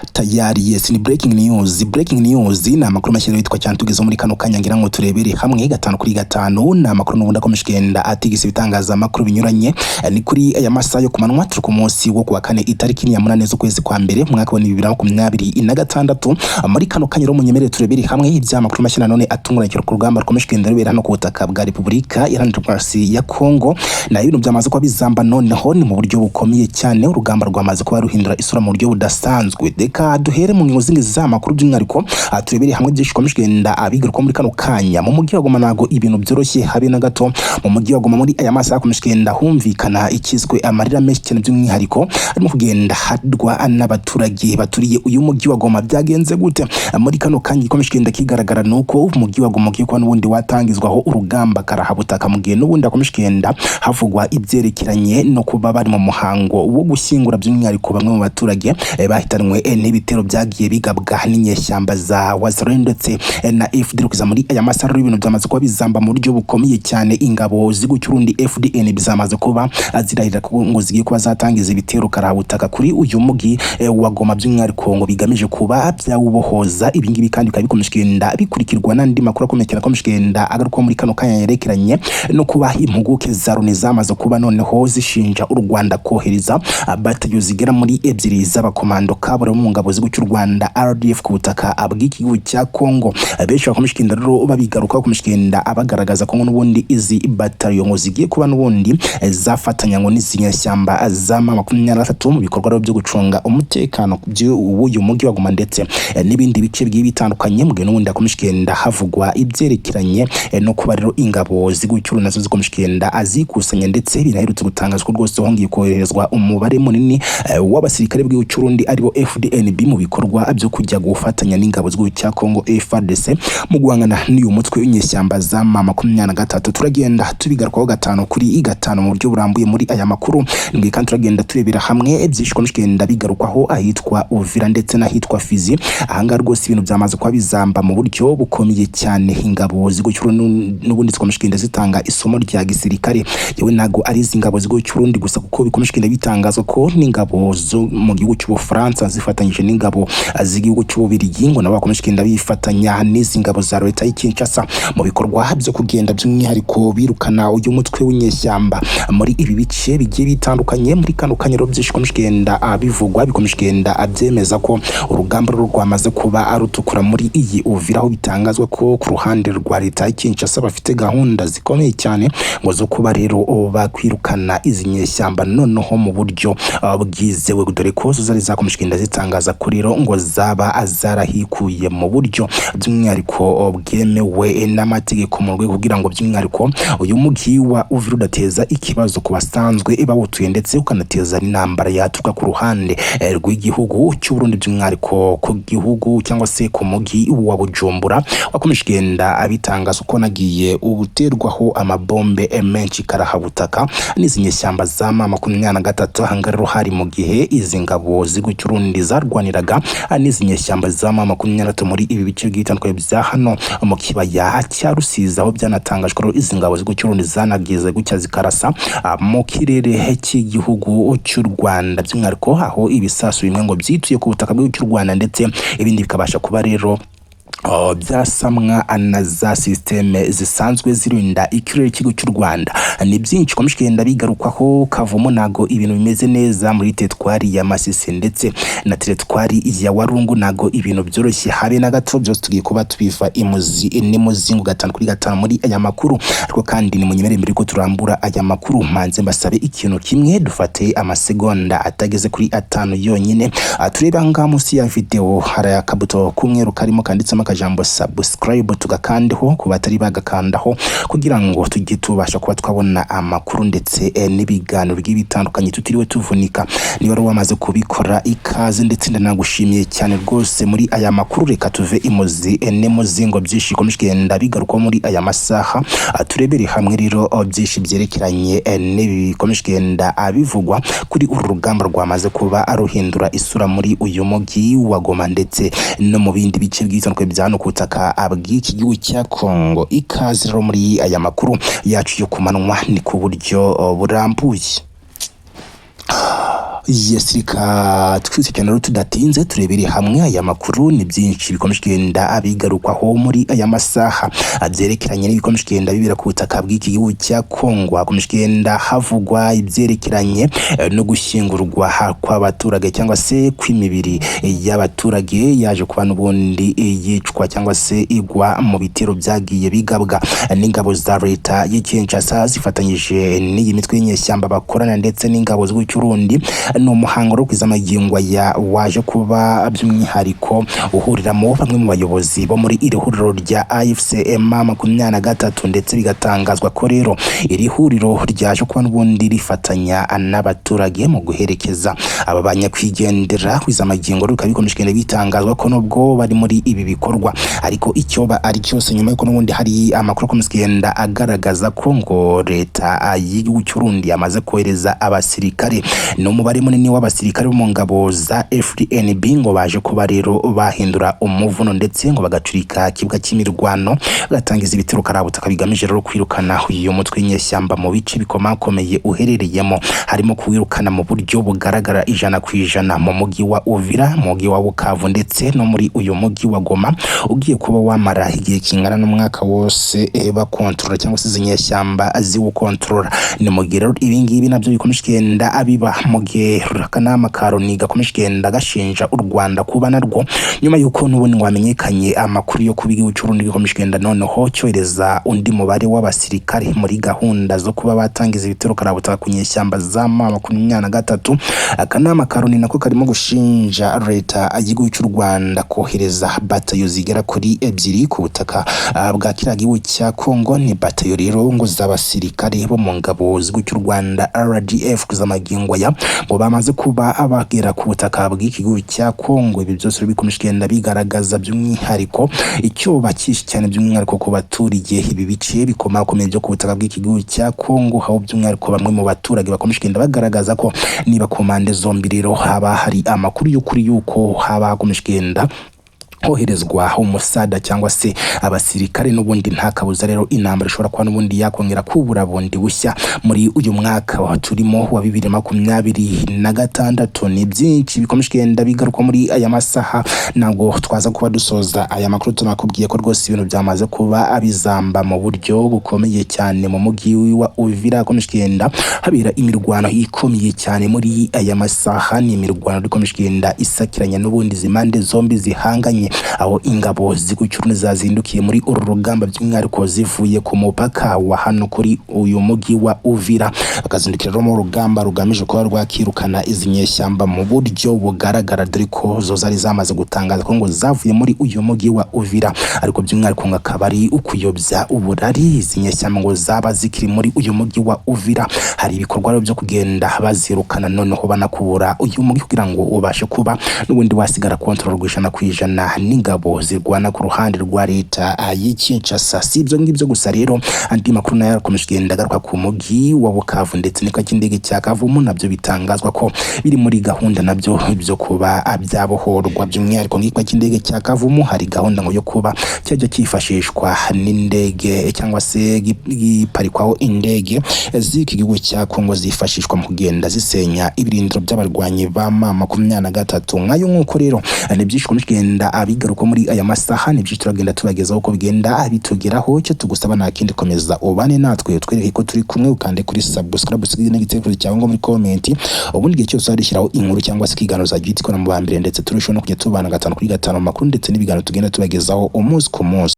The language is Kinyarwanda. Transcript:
Tayari yes ni breaking news na amakuru mashyira yitwa cyane tugezeho muri kano kanya ngira ngo turebere hamwe gatanu kuri gatanu na amakuru n'ubundi akomeje kugenda atigisa ibitangaza amakuru binyuranye ni kuri aya masaha yo kumanwa turi ku munsi wo kuwa kane itariki ya 8 z'ukwezi kwa mbere mwaka wa 2026 muri kano kanya ro munyemerere turebere hamwe ibyamakuru mashyira none atunguranye ku rugamba rukomeje kugenda rubera hano ku butaka bwa Repubulika Iharanira Demokarasi ya Kongo na ibintu byamaze kwa bizamba noneho ni mu buryo bukomeye cyane urugamba rwamaze kuba ruhindura isura mu buryo budasanzwe ka duhere mu ngingo zingi z'amakuru by'umwihariko turebere hamwe byinshi komeje kugenda abigaruka muri kano kanya mu mujyi wa Goma nago ibintu byoroshye habe na gato mu mujyi wa Goma muri aya masaha komeje kugenda humvikana ikizwe amarira menshi cyane by'umwihariko arimo kugenda hadwa n'abaturage baturiye uyu mujyi wa Goma byagenze gute muri kano kanya komeje kugenda kigaragara nuko umujyi wa Goma kwa n'ubundi watangizwaho urugamba karahabutaka mu gihe n'ubundi akomeje kugenda havugwa ibyerekeranye no kuba bari mu muhango wo gushyingura by'umwihariko bamwe mu baturage bahitanwe n'ibitero byagiye bigabwa n'inyeshyamba za Wazalendo ndetse na FDNB kuza muri aya masaha y'ibintu byamaze kuba bizamba mu buryo bukomeye cyane ingabo z'Uburundi Fdnb zamaze kuba azirahira ngo zigiye kuba zatangiza ibitero karahabutaka kuri uyu mugi wa Goma by'umwihariko ngo bigamije kuba byawubohoza ibingibi kandi bikomeje kugenda bikurikirwa n'andi makuru akomeye cyane akomeje kugenda agaruka muri kano kanya yerekeranye no kuba impuguke za Loni zamaze kuba noneho zishinja u Rwanda kohereza batayo zigera muri ebyiri z'abakomando kabura mu ngabo z'u Rwanda RDF ku butaka abw'igihugu cya Kongo benshi bakomeje kugenda rero babigaruka bakomeje kugenda abagaragaza ko n'ubundi izi batayo ngo zigiye kuba n'ubundi zafatanya ngo n'izinyashyamba za M23 mu bikorwa byo gucunga umutekano by'uyu mujyi wa Goma ndetse n'ibindi bice bigiye bitandukanye mu gihe n'ubundi akomeje kugenda havugwa ibyerekeranye no kuba rero ingabo z'Uburundi nazo zikomeje kugenda azikusanya ndetse biraherutse gutangazwa rwose hongiye koherezwa umubare munini w'abasirikare bw'Uburundi aribo Fdnb mu bikorwa byo kujya gufatanya n'ingabo z'u cya Kongo FARDC mu guhangana n'uyu mutwe w'inyeshyamba za M23 turagenda tubigarukaho gatanu kuri gatanu mu buryo burambuye muri aya makuru ngiye kandi turagenda turebera hamwe byishiko n'ikenda bigarukwaho ahitwa Uvira ndetse n'ahitwa Fizi ahanga rwose ibintu byamaze kwa bizamba mu buryo bukomeye cyane ingabo z'u n'ubundi zikomeje kugenda zitanga isomo rya gisirikare yewe nago ari izingabo z'u Burundi gusa kuko bikomeje kugenda bitangazwa ko n'ingabo zo mu gihugu cy'u Bufaransa zifatanyije n'ingabo z'igihugu cy'Ububirigi ngo nabo bakomeje kugenda bifatanya n'izi ngabo za leta y'Kinshasa mu bikorwa byo kugenda by'umwihariko birukana uyu mutwe w'inyeshyamba muri ibi bice bigiye bitandukanye muri kano kanyero byishikomeje kugenda bivugwa bikomeje kugenda abyemeza ko urugamba rwamaze kuba arutukura muri iyi Uvira aho bitangazwa ko ku ruhande rwa leta y'Kinshasa bafite gahunda zikomeye cyane ngo zo kuba rero bakwirukana izi nyeshyamba noneho mu buryo bwizewe dore ko zari zakomeje kugenda zitangaza kuri rero ngo zaba azarahikuye mu buryo by'umwihariko bwemewe n'amategeko mu rwego kugira ngo by'umwihariko uyu mugi wa Uvira udateza ikibazo ku basanzwe bawutuye ndetse ukanateza n'intambara yatuka ku ruhande rw'igihugu cy'u Burundi by'umwihariko ku gihugu cyangwa se ku mugi wa Bujumbura wakomeje kugenda abitangaza uko nagiye ubuterwaho amabombe menshi karahabutaka n'izinyeshyamba za M23 hangariro hari mu gihe izi ngabo z'Uburundi zarwaniraga n'izinyeshyamba za M23 muri ibi bice bitandukanye bya hano mu kibaya cya Rusizi aho byanatangajwe ko izi ngabo z'Uburundi zanagize gucya zikarasa mu kirere cy'igihugu cy'u Rwanda by'umwihariko aho ibisasu bimwe ngo byituye ku butaka bw'u Rwanda ndetse ibindi bikabasha kuba rero byasamwa na za systeme zisanzwe zirinda ikirere cy'igihugu cy'u Rwanda ni byinshi komeje kugenda bigarukwaho kavumo nago ibintu bimeze neza muri teritwari ya Masisi ndetse na teritwari ya Warungu nago ibintu byoroshye habe na gato byose tugiye kuba tubiva imuzingo gatanu kuri gatanu muri aya makuru ariko kandi ni munyemerere mbere ko turambura aya makuru manze mbasabe ikintu kimwe dufate amasegonda atageze kuri 5 yonyine tureba nga munsi ya video hari akabuto kumweru karimo kanditse akajambo subscribe tugakandeho ku batari bagakandaho kugira ngo tujye tubasha kuba twabona amakuru ndetse n'ibiganiro by'ibitandukanye tutiriwe tuvunika niba ro wamaze kubikora ikaze ndetse ndanagushimiye cyane rwose muri aya makuru reka tuve imuzingo byinshi komeje kugenda bigaruka muri aya masaha turebere hamwe rero byinshi byerekeranye n'ibikomeje kugenda abivugwa kuri uru rugamba rwamaze kuba aruhindura isura muri uyu mugi wa Goma ndetse no mu bindi bice byitandukanye byano kutaka abw'iki gihugu cya Kongo ikaze rero muri aya makuru yacu yo kumanwa ni ku buryo burambuye Yesirika twise cyane tudatinze turebere hamwe aya makuru ni byinshi bikomeje kugenda abigarukwaho muri aya masaha abyerekeranye n'ibikomeje kugenda bibera ku butaka bw'iki gihugu cya Kongo. Hakomeje kugenda havugwa ibyerekeranye no gushyingurwa kw'abaturage cyangwa se kw'imibiri y'abaturage yaje kuba n'ubundi yicwa cyangwa se igwa mu bitero byagiye bigabwa n'ingabo za leta y'Kinshasa zifatanyije n'iyi mitwe y'inyeshyamba bakorana ndetse n'ingabo z'Uburundi. No muhango ro kwizamagingwa ya waje kuba by'umwihariko uhuriramo bamwe mu bayobozi bo muri iri huriro rya AFCM 23 ndetse bigatangazwa ko rero iri huriro ryaje kuba n'ubundi rifatanya n'abaturage mu guherekeza aba banyakwigendera kwizamagingo rukabikomeje bitangazwa ko nubwo bari muri ibi bikorwa ariko icyo ba ari cyose nyuma y'uko n'ubundi hari amakuru akomeza agaragaza ko ngo leta y'igihugu cy'Urundi yamaze kohereza abasirikare n'umubare munini w'abasirikare bo mu ngabo za Fdnb ngo baje kuba rero bahindura umuvuno ndetse ngo bagacurika kibuga cy'imirwano batangiza ibitero karabutaka bigamije rero kwirukana uyu mutwe nyeshyamba mu bice bikomakomeye uherereyemo, harimo kuwirukana mu buryo bugaragara 100% mu mugi wa Uvira, mu mugi wa Bukavu ndetse no muri uyu mugi wa Goma ugiye kuba wamara igihe kingana n'umwaka wose bakontrola cyangwa se zinyeshyamba ziwukontrola. Ni mu gihe rero ibingibi nabyo bikomeje kugenda abiba mu gihe akanama Karoni gakomeje kugenda gashinja u Rwanda kuba narwo nyuma y'uko n'ubundi wamenyekanye amakuru yo kubigihugu cy'Urundi gikomeje kugenda noneho cyohereza undi mubare w'abasirikare muri gahunda zo kuba batangiza ibitero karabutaka kunyeshyamba za 23. Akanama Karoni nako karimo gushinja leta y'igihugu cy'u Rwanda kohereza batayo zigera kuri 2 ku butaka bwa kiragihugu cya Kongo. Ni batayo rero ngo z'abasirikare bo mu ngabo z'igihugu cy'u Rwanda RDF kuzamagingo ya ngo bamaze kuba abagera ku butaka bw'iki gihugu cya Kongo. Ibi byose bikomeje kugenda bigaragaza by'umwihariko icyo bakishi cyane by'umwihariko ku baturiye ibi bice bikomakomeye byo ku butaka bw'iki gihugu cya Kongo, aho by'umwihariko bamwe mu baturage bakomeje kugenda bagaragaza ko niba ku mpande zombi rero haba hari amakuru y'ukuri yuko haba hakomeje kugenda hoherezwa umusada cyangwa se abasirikare n'ubundi nta kabuza rero intambara ishobora kuba n'ubundi yakongera kubura bundi bushya muri uyu mwaka wa turimo wa 2026. Ni byinshi bikomeje kugenda bigaruka muri aya masaha, ntabwo twaza kuba dusoza aya makuru tunakubwiye ko rwose ibintu byamaze kuba abizamba mu buryo bukomeye cyane mu mugi wa Uvira. Akomeje kugenda habera imirwano ikomeye cyane muri aya masaha. Ni imirwano ikomeje kugenda isakiranya n'ubundi zimande zombi zihanganye, aho ingabo z'Uburundi zazindukiye muri uru rugamba by'umwihariko zivuye ku mupaka wa hano kuri uyu mugi wa Uvira, bakazindukira mu rugamba rugamije kuba rwakirukana izi nyeshyamba mu buryo bugaragara, dore ko zo zari zamaze gutangaza ko ngo zavuye muri uyu mugi wa Uvira, ariko by'umwihariko ngakaba ari ukuyobya uburari izi nyeshyamba ngo zaba zikiri muri uyu mugi wa Uvira. Hari ibikorwa byo kugenda bazirukana noneho banakubura uyu mugi kugira ngo ubashe kuba n'ubundi wasigara control rwishana kwijana n'ingabo zirwana ku ruhande rwa leta y'Kinshasa. Si ibyo ngibyo gusa rero andi makuru nayo yakomeje kugenda agaruka ku mugi wa Bukavu ndetse n'ika cy'indege cya Kavumu, nabyo bitangazwa ko biri muri gahunda nabyo byo kuba byabohorwa. By'umwihariko ngika cy'indege cya Kavumu hari gahunda ngo yo kuba cyajya cyifashishwa n'indege cyangwa se giparikwaho indege z'iki gihugu cya Kongo zifashishwa mu kugenda zisenya ibirindiro by'abarwanyi ba 23. Nkayo nk'uko rero ni byinshi kugenda abigaruka muri aya masaha, ni byinshi turagenda tubagezaho uko bigenda abitugeraho. Cyo tugusaba nta kindi komeza ubane natwe twereke ko turi kumwe, ukande kuri subscribe sigine n'igitekerezo cyawe ngo muri comment, ubundi gihe cyose adishyiraho inkuru cyangwa se ikiganiro zagiye tikona mu bambere ndetse turushaho no kujya tubana 5 kuri 5 makuru ndetse n'ibiganiro tugenda tubagezaho umunsi ku munsi.